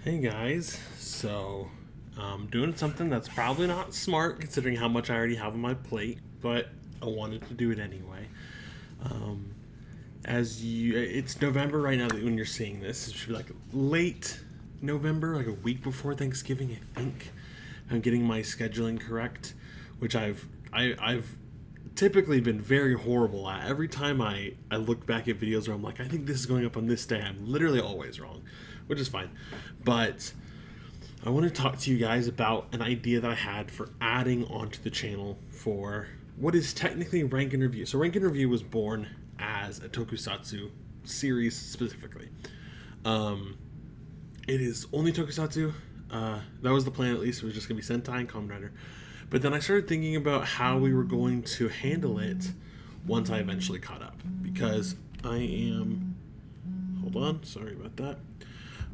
Hey guys, so I'm doing something that's probably not smart considering how much I already have on my plate, but I wanted to do it anyway. Um, it's November right now when you're seeing this. It should be like late November, like a week before Thanksgiving, I think. I'm getting my scheduling correct, which I've typically been very horrible at. Every time I look back at videos where I'm like, I think this is going up on this day, I'm literally always wrong, which is fine. But I want to talk to you guys about an idea that I had for adding onto the channel for what is technically Rank and Review. So Rank and Review was born as a tokusatsu series specifically. Um, it is only tokusatsu. That was the plan, at least. It was just going to be Sentai and Kamen Rider. But then I started thinking about how we were going to handle it once I eventually caught up. Because I am. Hold on, sorry about that.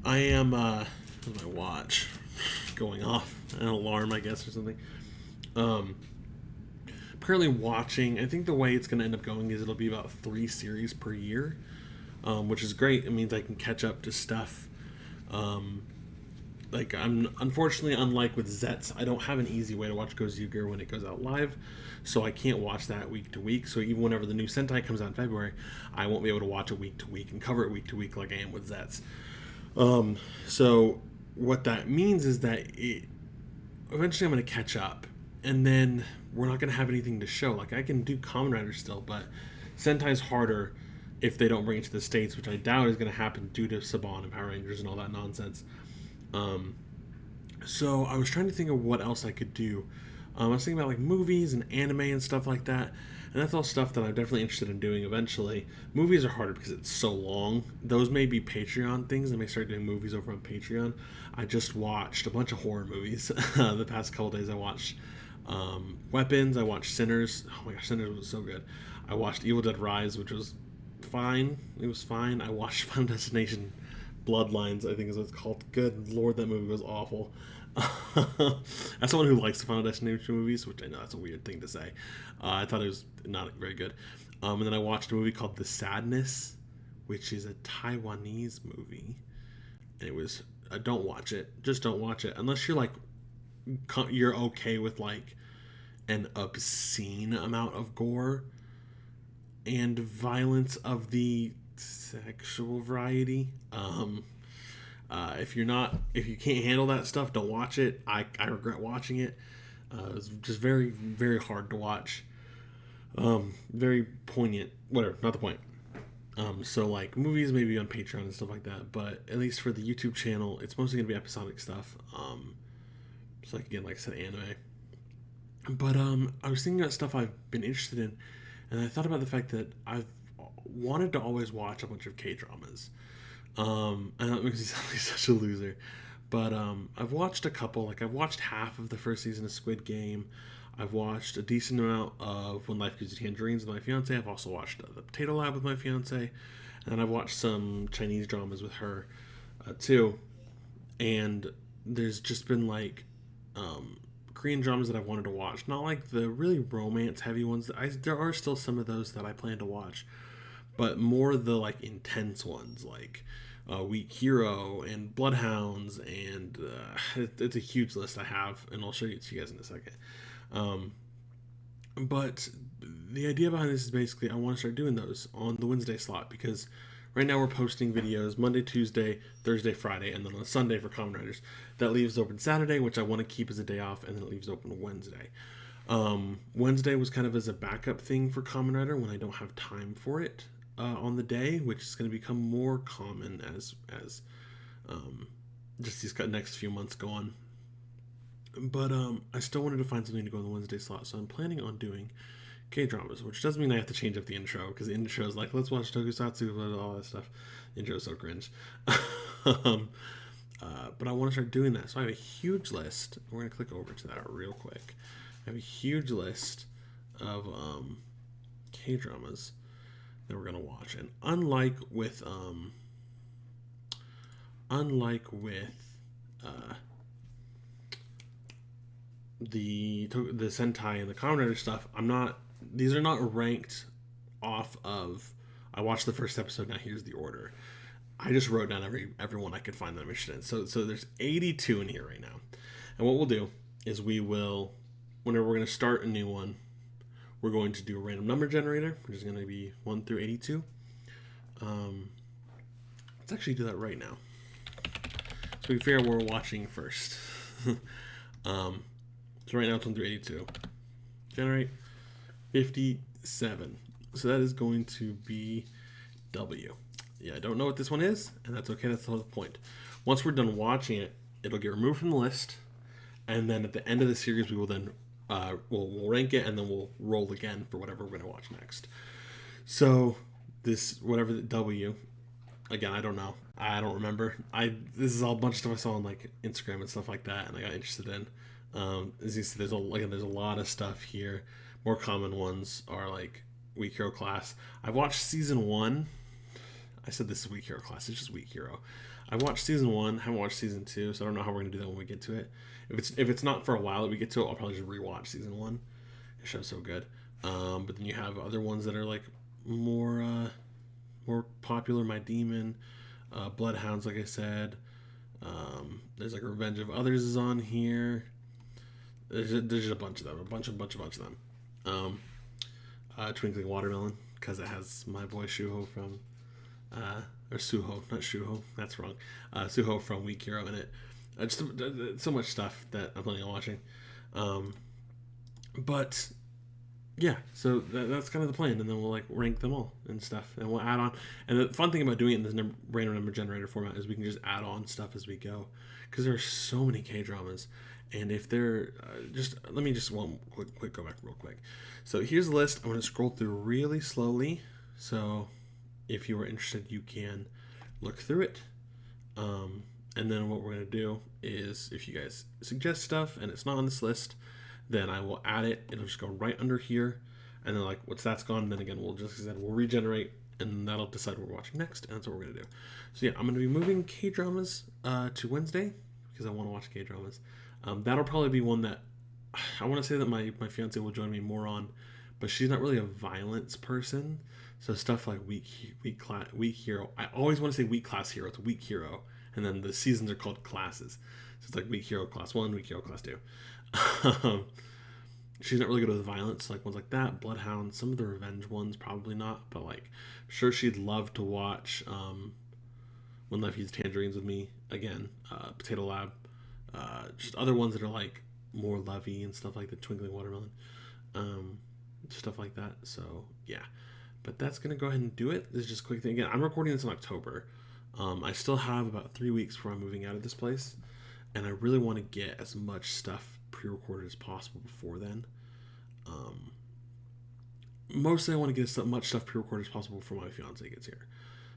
I am. My watch going off? An alarm, I guess, or something. Um, Currently watching. I think the way it's going to end up going is it'll be about 3 series per year, which is great. It means I can catch up to stuff. Um, like I'm unfortunately, unlike with Zets, I don't have an easy way to watch Gozuger when it goes out live, so I can't watch that week to week. So even whenever the new Sentai comes out in February, I won't be able to watch it week to week and cover it week to week like I am with Zets. So what that means is that eventually I'm going to catch up, and then we're not going to have anything to show. Like I can do Kamen Rider still, but Sentai's harder if they don't bring it to the States, which I doubt is going to happen due to Saban and Power Rangers and all that nonsense. Um, so I was trying to think of what else I could do. I was thinking about like movies and anime and stuff like that, and that's all stuff that I'm definitely interested in doing eventually. Movies are harder because it's so long. Those may be Patreon things. I may start doing movies over on Patreon. I just watched a bunch of horror movies the past couple days. I watched Weapons. I watched Sinners. Oh my gosh, Sinners was so good. I watched Evil Dead Rise, which was fine. It was fine. I watched Final Destination Bloodlines, I think is what it's called. Good lord, that movie was awful. As someone who likes the Final Destination movies, which I know that's a weird thing to say, I thought it was not very good. And then I watched a movie called The Sadness, which is a Taiwanese movie. And it was don't watch it. Just don't watch it unless you're okay with like an obscene amount of gore and violence of the sexual variety. If you can't handle that stuff, don't watch it. I regret watching it. It was just very, very hard to watch. Very poignant. Whatever, not the point. So like movies maybe on Patreon and stuff like that, but at least for the YouTube channel, it's mostly gonna be episodic stuff. So like again, like I said, anime. But I was thinking about stuff I've been interested in, and I thought about the fact that I've wanted to always watch a bunch of K dramas. And that makes me sound like such a loser. But I've watched a couple. Like I've watched half of the first season of Squid Game. I've watched a decent amount of When Life Gives You Tangerines with my fiance. I've also watched The Potato Lab with my fiance, and I've watched some Chinese dramas with her too. And there's just been like Korean dramas that I've wanted to watch. Not like the really romance heavy ones. There are still some of those that I plan to watch, but more the like intense ones like Weak Hero and Bloodhounds, and it's a huge list I have, and I'll show it to you guys in a second. But the idea behind this is basically I want to start doing those on the Wednesday slot, because right now we're posting videos Monday, Tuesday, Thursday, Friday, and then on Sunday for Kamen Riders. That leaves open Saturday, which I want to keep as a day off, and then it leaves open Wednesday. Wednesday was kind of as a backup thing for Kamen Rider when I don't have time for it on the day, which is going to become more common as just these next few months go on. But I still wanted to find something to go on the Wednesday slot, so I'm planning on doing K-dramas, which doesn't mean I have to change up the intro, because the intro is like, let's watch Tokusatsu, all that stuff. The intro is so cringe. But I want to start doing that, so I have a huge list. We're going to click over to that real quick. I have a huge list of K-dramas that we're going to watch, and unlike with the Sentai and the Kamen Rider stuff, these are not ranked off of I watched the first episode, now here's the order. I just wrote down everyone I could find that I'm interested in. So there's 82 in here right now. And what we'll do is whenever we're going to start a new one, we're going to do a random number generator, which is going to be 1 through 82. Let's actually do that right now. So we figure out what we're watching first. So right now it's 1 through 82. Generate 57. So that is going to be W. Yeah, I don't know what this one is, and that's okay. That's the whole point. Once we're done watching it, it'll get removed from the list, and then at the end of the series, we will then we'll rank it, and then we'll roll again for whatever we're going to watch next. So whatever the W, again, I don't know. I don't remember. This is all a bunch of stuff I saw on like Instagram and stuff like that, and I got interested in. As you see, there's a lot of stuff here. More common ones are like Weak Hero Class. I've watched season 1. I said this is Weak Hero Class. It's just Weak Hero. I watched season 1. Haven't watched season 2, so I don't know how we're gonna do that when we get to it. If it's not for a while that we get to it, I'll probably just rewatch season 1. The show's so good. But then you have other ones that are like more popular. My Demon, Bloodhounds, like I said. There's like Revenge of Others is on here. There's just a bunch of them. A bunch of them. Twinkling Watermelon, because it has my boy Shuho from or Suho, not Shuho, that's wrong. Suho from Weak Hero in it. Just so much stuff that I'm planning on watching. But yeah, so that's kind of the plan, and then we'll like rank them all and stuff, and we'll add on. And the fun thing about doing it in this random number generator format is we can just add on stuff as we go, because there are so many K-dramas. And if they're let me just one quick go back real quick. So here's the list. I'm going to scroll through really slowly. So if you are interested, you can look through it. And then what we're going to do is, if you guys suggest stuff and it's not on this list, then I will add it. It'll just go right under here. And then like once that's gone, then again, we'll regenerate, and that'll decide what we're watching next. And that's what we're going to do. So yeah, I'm going to be moving K-dramas to Wednesday, because I want to watch K-dramas. That'll probably be one that I want to say that my fiance will join me more on, but she's not really a violence person. So stuff like Weak Hero. I always want to say Weak Class Hero. It's Weak Hero, and then the seasons are called classes. So it's like Weak Hero Class 1, Weak Hero Class 2. She's not really good with violence, like ones like that. Bloodhound, some of the revenge ones probably not, but like sure she'd love to watch When Life Eats Tangerines with me again. Potato Lab. Just other ones that are like more lovey and stuff like the Twinkling Watermelon, stuff like that. So yeah, but that's gonna go ahead and do it. This is just a quick thing. Again, I'm recording this in October. I still have about 3 weeks before I'm moving out of this place, and I really want to get as much stuff pre-recorded as possible before then. Mostly I want to get as much stuff pre-recorded as possible before my fiance gets here,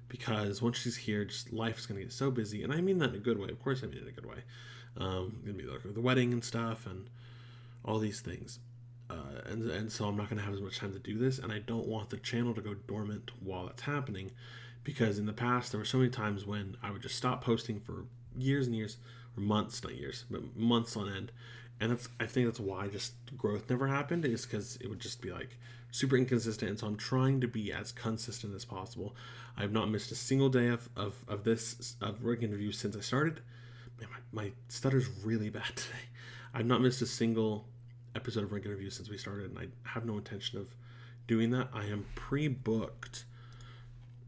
because once she's here, just life is gonna get so busy, and I mean that in a good way. Of course, I mean it in a good way. Gonna be like the wedding and stuff and all these things, and so I'm not gonna have as much time to do this, and I don't want the channel to go dormant while that's happening, because in the past there were so many times when I would just stop posting for years and years, or months, not years, but months on end, and I think that's why just growth never happened, is because it would just be like super inconsistent. And so I'm trying to be as consistent as possible. I've not missed a single day of work interviews since I started. Man, my stutter's really bad today. I've not missed a single episode of Rank Interview since we started, and I have no intention of doing that. I am pre-booked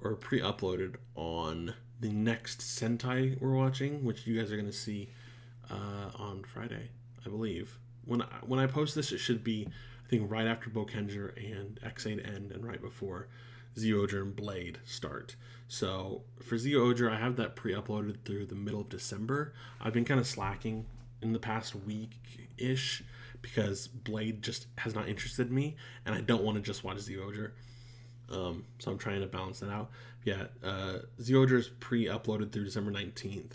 or pre-uploaded on the next Sentai we're watching, which you guys are going to see on Friday, I believe. When I post this, it should be, I think, right after Bokenger and X8 end, and right before Zyuohger and Blade start. So for Zyuohger, I have that pre-uploaded through the middle of December. I've been kind of slacking in the past week-ish because Blade just has not interested me, and I don't want to just watch Zyuohger. So I'm trying to balance that out. Yeah, Zyuohger is pre-uploaded through December 19th,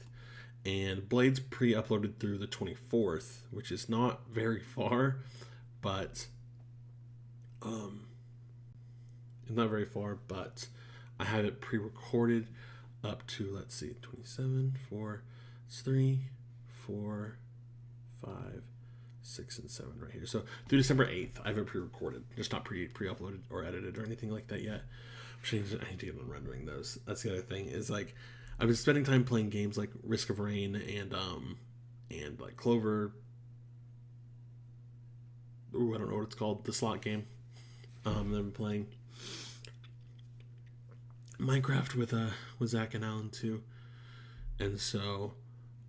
and Blade's pre-uploaded through the 24th, which is not very far, but it's not very far, but I have it pre-recorded up to, let's see, 27, 4, it's 3, 4, 5, 6, and 7 right here. So through December 8th, I have it pre-recorded, just not pre-uploaded or edited or anything like that yet. I need to get on rendering those. That's the other thing, is like, I've been spending time playing games like Risk of Rain and like Clover. Ooh, I don't know what it's called. The slot game. I've been playing Minecraft with Zach and Alan too, and so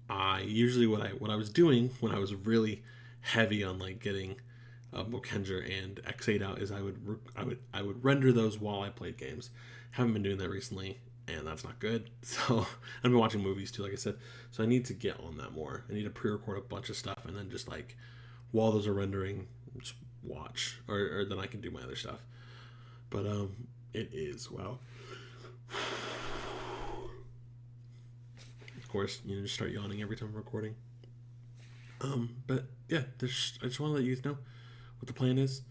I usually what I was doing when I was really heavy on like getting Bokenger and X8 out is I would render those while I played games. Haven't been doing that recently, and that's not good. So I've been watching movies too, like I said. So I need to get on that more. I need to pre-record a bunch of stuff and then just like while those are rendering, just watch, or then I can do my other stuff. But it is wow. Of course, just start yawning every time I'm recording. But yeah, I just want to let you guys know what the plan is.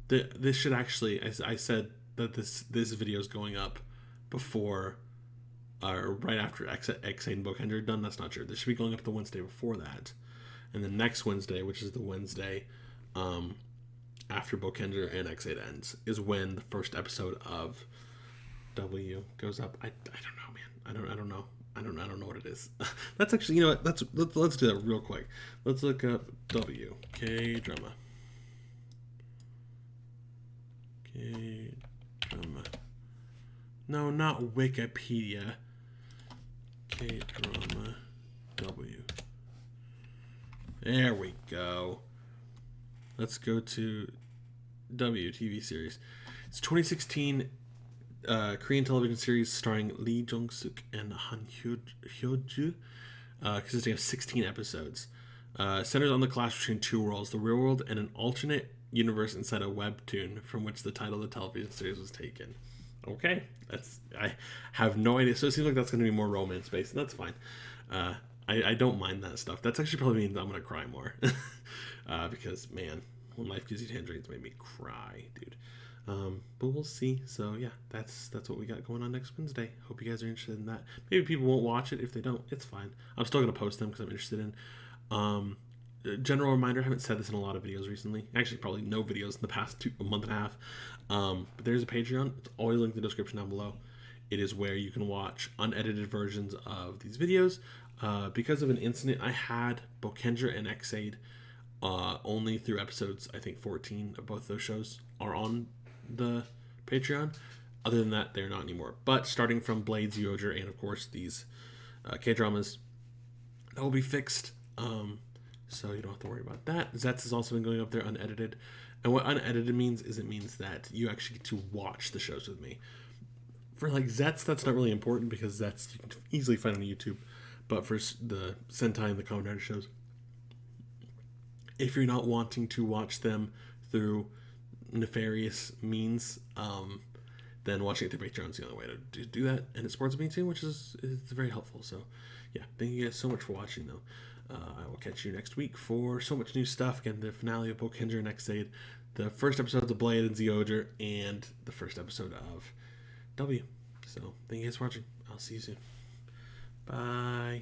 This should actually, I said that this video is going up before or right after X8 and Bokenger are done. That's not true. This should be going up the Wednesday before that, and the next Wednesday, which is the Wednesday after Bokenger and X8 ends, is when the first episode of W goes up. I don't know, man. I don't know. I don't know what it is. That's actually, you know what? Let's do that real quick. Let's look up W K-drama. K-drama. No, not Wikipedia. K-drama W. There we go. Let's go to W TV series. It's 2016 Korean television series starring Lee Jong-suk and Han Hyo-ju, consisting of 16 episodes. Centers on the clash between two worlds, the real world and an alternate universe inside a webtoon from which the title of the television series was taken. Okay, I have no idea. So it seems like that's going to be more romance-based, and that's fine. I don't mind that stuff. That's actually probably means I'm going to cry more. Because, man, when life gives you tangerines made me cry, dude. But we'll see. So yeah, that's what we got going on next Wednesday. Hope you guys are interested in that. Maybe people won't watch it. If they don't, it's fine. I'm still gonna post them because I'm interested in. General reminder: I haven't said this in a lot of videos recently. Actually, probably no videos in the past a month and a half. But there's a Patreon. It's always linked in the description down below. It is where you can watch unedited versions of these videos. Because of an incident I had, Bokenger and X8 only through episodes, I think 14 of both those shows are on the Patreon. Other than that, they're not anymore. But starting from Blade, ShineJoker, and of course these K-dramas, that will be fixed. So you don't have to worry about that. Zets has also been going up there unedited. And what unedited means is it means that you actually get to watch the shows with me. For like Zets, that's not really important because Zets you can easily find on YouTube. But for the Sentai and the Kamen Rider shows, if you're not wanting to watch them through nefarious means, then watching it through Patreon is the only way to do that, and it supports me too, which is very helpful. So yeah, thank you guys so much for watching though. I will catch you next week for so much new stuff. Again, the finale of Bokenger and X8, the first episode of Blade and ShineJoker, and the first episode of W. So thank you guys for watching. I'll see you soon. Bye.